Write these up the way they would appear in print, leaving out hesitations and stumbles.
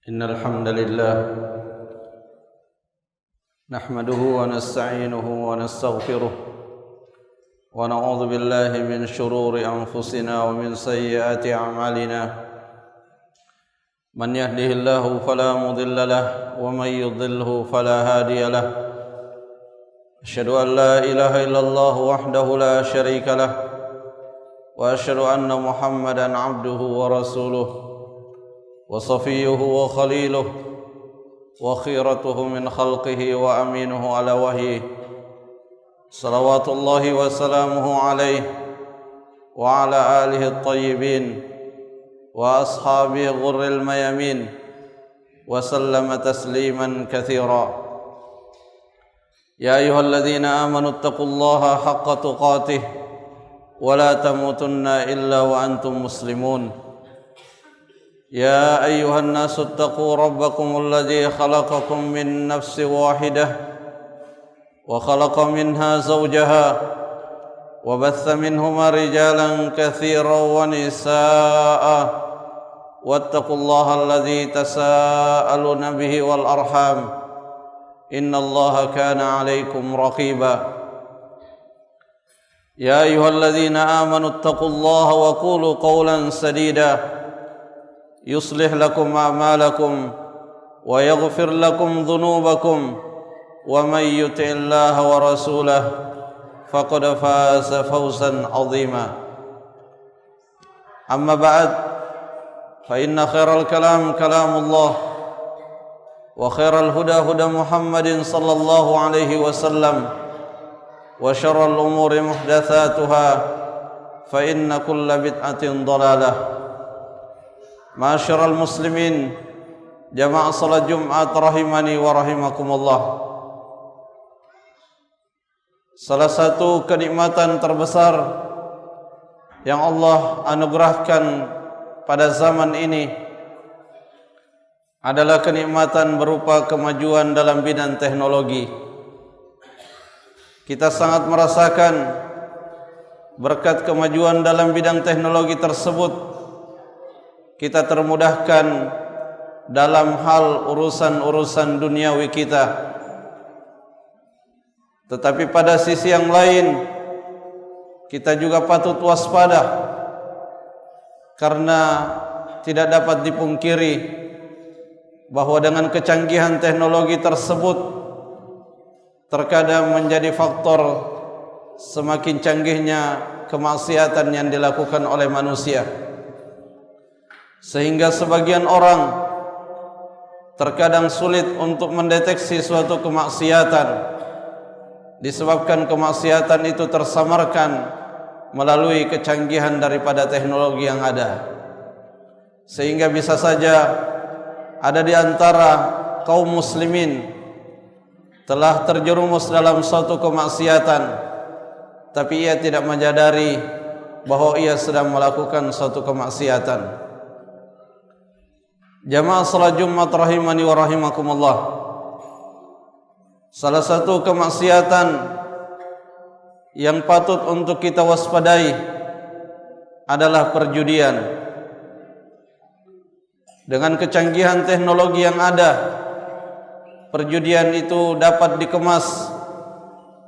إن الحمد لله نحمده ونستعينه ونستغفره ونعوذ بالله من شرور أنفسنا ومن سيئات أعمالنا من يهده الله فلا مضل له ومن يضله فلا هادي له أشهد أن لا إله إلا الله وحده لا شريك له وأشهد أن محمدا عبده ورسوله وصفيه وخليله وخيرته من خلقه وأمينه على وحيه صلوات الله وسلامه عليه وعلى آله الطيبين وأصحابه غر الميامين وسلم تسليما كثيرا يا أيها الذين آمنوا اتقوا الله حق تقاته ولا تموتن إلا وأنتم مسلمون يا أيها الناس اتقوا ربكم الذي خلقكم من نفس واحدة وخلق منها زوجها وبث منهما رجالا كثيرا ونساء واتقوا الله الذي تساءلون به والأرحام إن الله كان عليكم رقيبا يا أيها الذين آمنوا اتقوا الله وقولوا قولا سديدا يصلح لكم أعمالكم ويغفر لكم ذنوبكم ومن يطع الله ورسوله فقد فاز فوزا عظيما أما بعد فإن خير الكلام كلام الله وخير الهدى هدى محمد صلى الله عليه وسلم وشر الأمور محدثاتها فإن كل بدعة ضلالة Ma'asyiral muslimin, jamaah salat Jumat rahimani wa rahimakumullah. Salah satu kenikmatan terbesar yang Allah anugerahkan pada zaman ini adalah kenikmatan berupa kemajuan dalam bidang teknologi. Kita sangat merasakan berkat kemajuan dalam bidang teknologi tersebut kita termudahkan dalam hal urusan-urusan duniawi kita. Tetapi pada sisi yang lain kita juga patut waspada, karena tidak dapat dipungkiri bahwa dengan kecanggihan teknologi tersebut terkadang menjadi faktor semakin canggihnya kemaksiatan yang dilakukan oleh manusia, sehingga sebagian orang terkadang sulit untuk mendeteksi suatu kemaksiatan disebabkan kemaksiatan itu tersamarkan melalui kecanggihan daripada teknologi yang ada, sehingga bisa saja ada di antara kaum muslimin telah terjerumus dalam suatu kemaksiatan tapi ia tidak menyadari bahwa ia sedang melakukan suatu kemaksiatan. Jamaah salat Jumat rahimani wa rahimakumullah, salah satu kemaksiatan yang patut untuk kita waspadai adalah perjudian. Dengan kecanggihan teknologi yang ada, perjudian itu dapat dikemas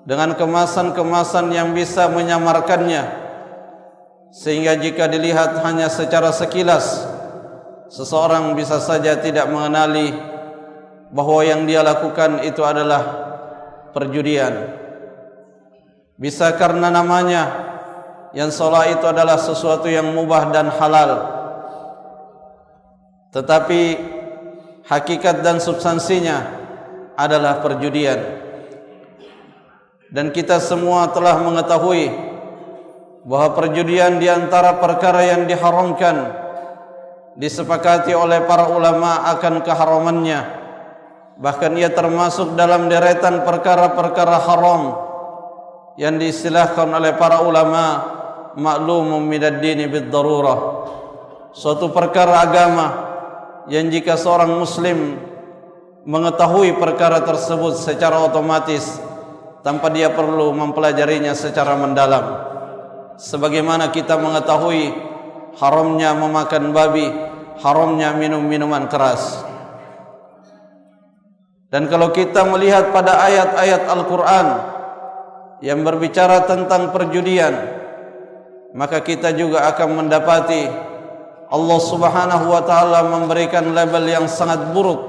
dengan kemasan-kemasan yang bisa menyamarkannya, sehingga jika dilihat hanya secara sekilas seseorang bisa saja tidak mengenali bahwa yang dia lakukan itu adalah perjudian. Bisa karena namanya yang seolah itu adalah sesuatu yang mubah dan halal, tetapi hakikat dan substansinya adalah perjudian. Dan kita semua telah mengetahui bahwa perjudian di antara perkara yang diharamkan, disepakati oleh para ulama akan keharamannya. Bahkan ia termasuk dalam deretan perkara-perkara haram yang diistilahkan oleh para ulama ma'lumun minad dini bid darurah, suatu perkara agama yang jika seorang muslim mengetahui perkara tersebut secara otomatis tanpa dia perlu mempelajarinya secara mendalam. Sebagaimana kita mengetahui haramnya memakan babi, haramnya minum minuman keras. Dan kalau kita melihat pada ayat-ayat Al-Quran yang berbicara tentang perjudian, maka kita juga akan mendapati Allah Subhanahu wa ta'ala memberikan label yang sangat buruk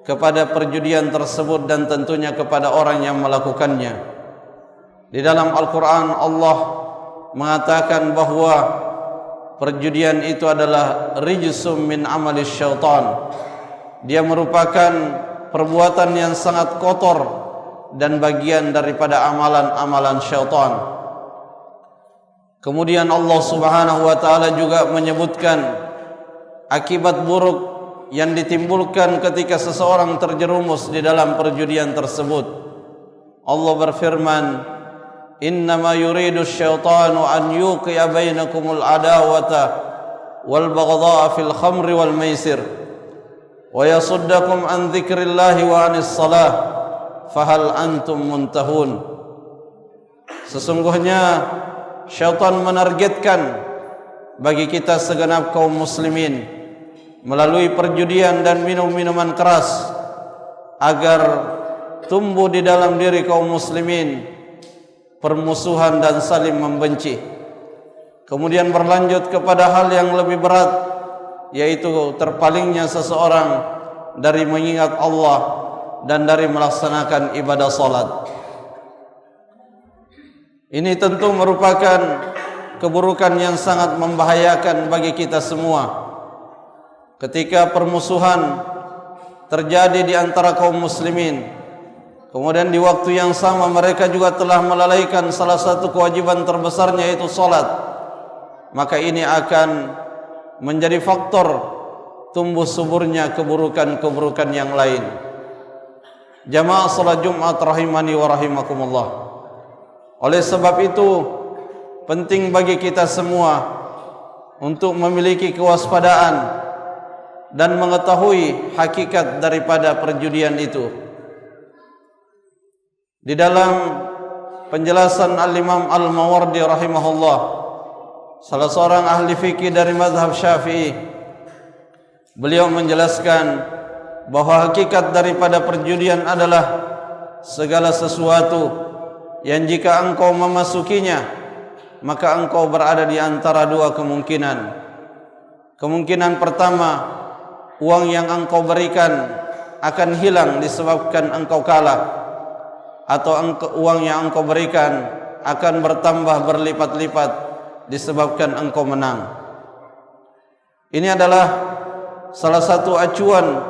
kepada perjudian tersebut dan tentunya kepada orang yang melakukannya. Di dalam Al-Quran Allah mengatakan bahwa perjudian itu adalah rijsum min amalis syaitan. Dia merupakan perbuatan yang sangat kotor dan bagian daripada amalan-amalan syaitan. Kemudian Allah Subhanahu wa ta'ala juga menyebutkan akibat buruk yang ditimbulkan ketika seseorang terjerumus di dalam perjudian tersebut. Allah berfirman, innama yuridu syaitanu an yuqi'a bainakumul adawata wal baghdha'a fil khamri wal maisir wa yasuddakum an dzikrillahi wa anis salah fahal antum muntahun. Sesungguhnya syaitan menargetkan bagi kita segenap kaum muslimin melalui perjudian dan minum-minuman keras agar tumbuh di dalam diri kaum muslimin permusuhan dan saling membenci. Kemudian berlanjut kepada hal yang lebih berat, yaitu terpalingnya seseorang dari mengingat Allah dan dari melaksanakan ibadah salat. Ini tentu merupakan keburukan yang sangat membahayakan bagi kita semua. Ketika permusuhan terjadi di antara kaum muslimin, kemudian di waktu yang sama mereka juga telah melalaikan salah satu kewajiban terbesarnya, yaitu salat, maka ini akan menjadi faktor tumbuh suburnya keburukan-keburukan yang lain. Jamaah salat Jumat rahimani wa rahimakumullah. Oleh sebab itu penting bagi kita semua untuk memiliki kewaspadaan dan mengetahui hakikat daripada perjudian itu. Di dalam penjelasan Al-Imam Al-Mawardi rahimahullah, salah seorang ahli fikih dari mazhab Syafi'i, beliau menjelaskan bahwa hakikat daripada perjudian adalah segala sesuatu yang jika engkau memasukinya, maka engkau berada di antara dua kemungkinan. Kemungkinan pertama, uang yang engkau berikan akan hilang disebabkan engkau kalah, atau uang yang engkau berikan akan bertambah berlipat-lipat disebabkan engkau menang. Ini adalah salah satu acuan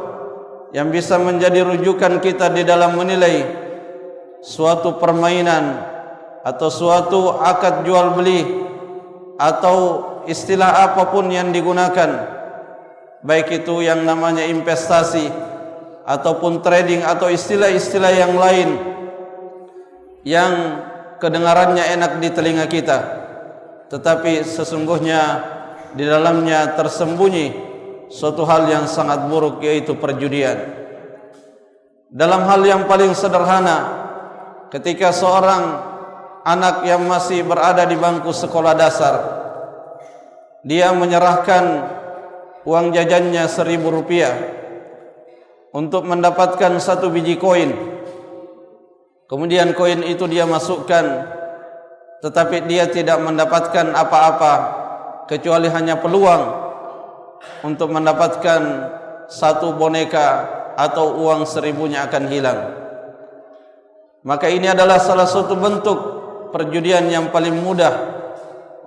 yang bisa menjadi rujukan kita di dalam menilai suatu permainan atau suatu akad jual beli atau istilah apapun yang digunakan, baik itu yang namanya investasi ataupun trading atau istilah-istilah yang lain yang kedengarannya enak di telinga kita, tetapi sesungguhnya di dalamnya tersembunyi suatu hal yang sangat buruk, yaitu perjudian. Dalam hal yang paling sederhana, ketika seorang anak yang masih berada di bangku sekolah dasar, dia menyerahkan uang jajannya 1.000 rupiah untuk mendapatkan 1 biji koin. Kemudian koin itu dia masukkan, tetapi dia tidak mendapatkan apa-apa kecuali hanya peluang untuk mendapatkan 1 boneka atau uang 1.000-nya akan hilang. Maka ini adalah salah satu bentuk perjudian yang paling mudah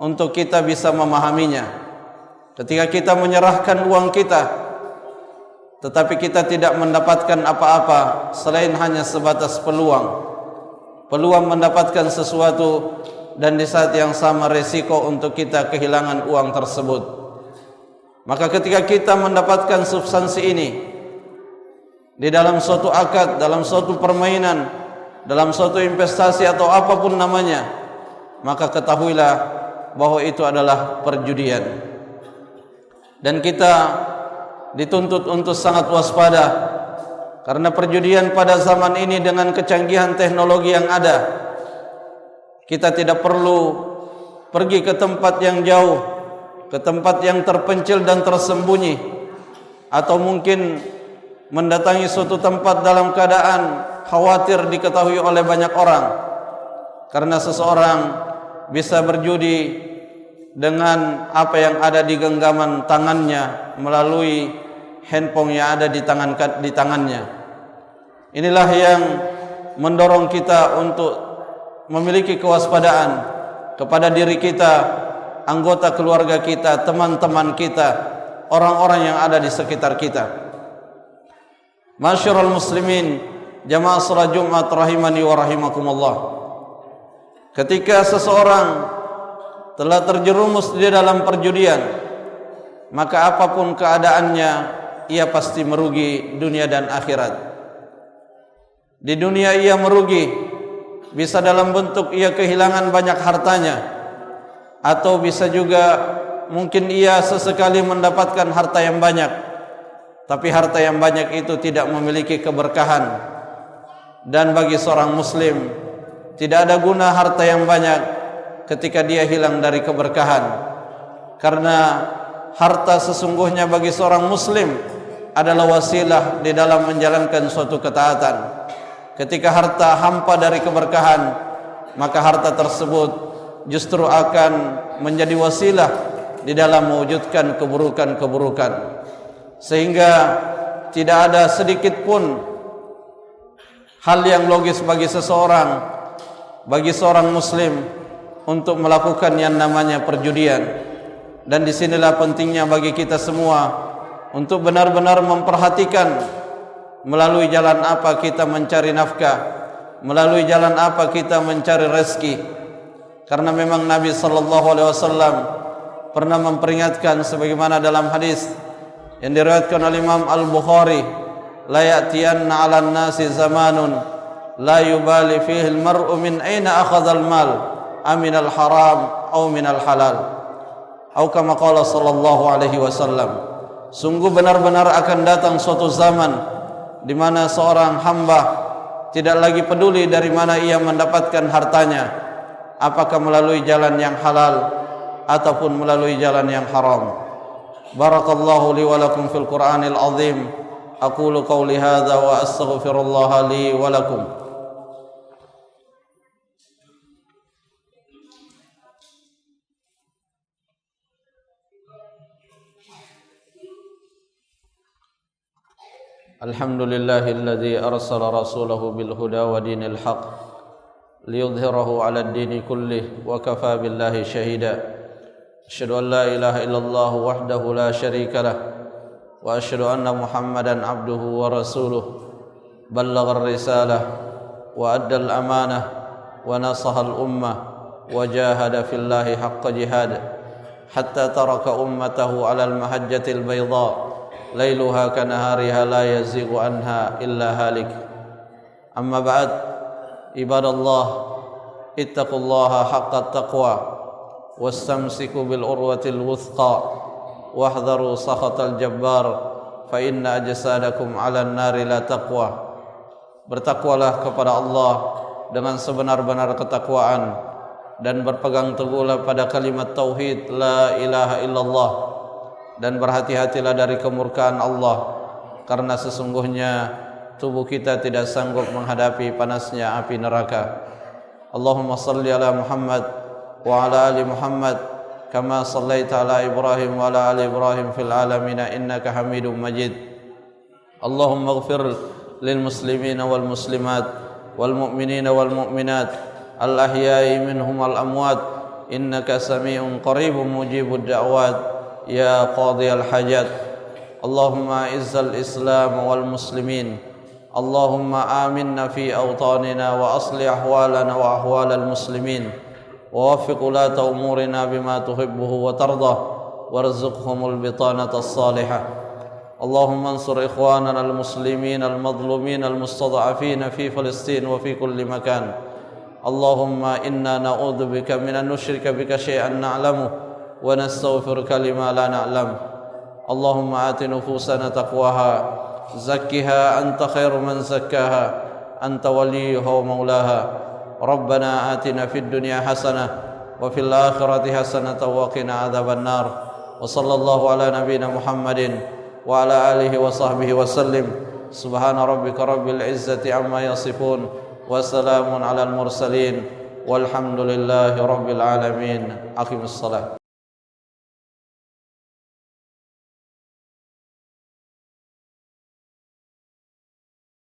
untuk kita bisa memahaminya. Ketika kita menyerahkan uang kita, tetapi kita tidak mendapatkan apa-apa selain hanya sebatas peluang mendapatkan sesuatu, dan di saat yang sama resiko untuk kita kehilangan uang tersebut. Maka ketika kita mendapatkan substansi ini di dalam suatu akad, dalam suatu permainan, dalam suatu investasi atau apapun namanya, maka ketahuilah bahwa itu adalah perjudian. Dan kita dituntut untuk sangat waspada, karena perjudian pada zaman ini dengan kecanggihan teknologi yang ada, kita tidak perlu pergi ke tempat yang jauh, ke tempat yang terpencil dan tersembunyi, atau mungkin mendatangi suatu tempat dalam keadaan khawatir diketahui oleh banyak orang, karena seseorang bisa berjudi dengan apa yang ada di genggaman tangannya melalui handphone yang ada di tangannya. Inilah yang mendorong kita untuk memiliki kewaspadaan kepada diri kita, anggota keluarga kita, teman-teman kita, orang-orang yang ada di sekitar kita. Masyarul muslimin, jamaah salat Jumat rahimani wa rahimakumullah. Ketika seseorang telah terjerumus di dalam perjudian, maka apapun keadaannya, ia pasti merugi dunia dan akhirat. Di dunia ia merugi, bisa dalam bentuk ia kehilangan banyak hartanya, atau bisa juga mungkin ia sesekali mendapatkan harta yang banyak, tapi harta yang banyak itu tidak memiliki keberkahan. Dan bagi seorang muslim, tidak ada guna harta yang banyak ketika dia hilang dari keberkahan, karena harta sesungguhnya bagi seorang muslim adalah wasilah di dalam menjalankan suatu ketaatan. Ketika harta hampa dari keberkahan, maka harta tersebut justru akan menjadi wasilah di dalam mewujudkan keburukan-keburukan, sehingga tidak ada sedikit pun hal yang logis bagi seorang muslim untuk melakukan yang namanya perjudian. Dan disinilah pentingnya bagi kita semua untuk benar-benar memperhatikan melalui jalan apa kita mencari nafkah, melalui jalan apa kita mencari rezeki. Karena memang Nabi SAW pernah memperingatkan sebagaimana dalam hadis yang diriwayatkan oleh Imam Al-Bukhari, la ya'tiyanna 'alan nasi zamanun la yubali fihi al-mar'u min aina akhadha al-mal aminal haram atau minal halal, atau kama qala sallallahu alaihi wasallam. Sungguh benar-benar akan datang suatu zaman di mana seorang hamba tidak lagi peduli dari mana ia mendapatkan hartanya, apakah melalui jalan yang halal ataupun melalui jalan yang haram. Barakallahu li wa lakum fil Qur'anil azim. Aqulu qawli hadza wa astaghfirullah li wa lakum. Alhamdulillahilladzi arsala rasulahu bil huda wa dinil haq liyudhhirahu 'alad dini kullih wa kafa billahi shahida. Asyhadu an la ilaha illallah wahdahu la syarika lah wa asyhadu anna Muhammadan 'abduhu wa rasuluh. Ballagha ar-risalah wa adda al-amanah wa nasaha al-ummah wa jahada fillahi haqqa jihad hatta taraka ummatahu 'ala al-mahajjatil bayda lailuha kanahariha la yazighu anha illa halik. Amma ba'd, ibadallah, ittaqullaha haqqa taqwa wastamsiku bil urwatil wuthqa wahdharu sakhatal jabbar fa inna ajsadakum 'alan nari la taqwa. Bertakwalah kepada Allah dengan sebenar-benar ketakwaan dan berpegang teguhlah pada kalimat tauhid la ilaha illallah, dan berhati-hatilah dari kemurkaan Allah, karena sesungguhnya tubuh kita tidak sanggup menghadapi panasnya api neraka. Allahumma salli ala Muhammad wa ala ali Muhammad kama sallaita ala Ibrahim wa ala ali Ibrahim fil alamin innaka Hamidum Majid. Allahumma ighfir lil muslimina wal muslimat wal mu'minina wal mu'minat al ahya'i minhum wal amwat innaka sami'un qaribun mujibud da'wat ya qadiyal hajat. Allahumma izzal islam wal muslimin. Allahumma aminna fi awtanina wa asli ahwalana wa ahwalal muslimin wa waffiq ulata umurina bima tuhibbuhu wa tardah warzuqhumul bitanata as-salihah. Allahumma ansur ikhwanana al-muslimin al-madlumin al-mustad'afin fi Filistin wa fi kulli makan. Allahumma inna na'udzu bika minan nusyrika bika syai'an na'lamu wa nastaghfiruka lima la na'lam. Allahumma ati nufusana taqwaha zakkiha anta khairu man zakkaha anta waliyuha wa maulaha. Rabbana atina fid dunya hasanah wa fil akhirati hasanah wa qina adzaban nar. Wa sallallahu ala nabiyyina Muhammadin wa ala alihi wa sahbihi wa sallim. Subhana rabbika rabbil izzati amma yasifun. Wassalamun alal mursalin. Walhamdulillahi rabbil alamin. Aqimus salat.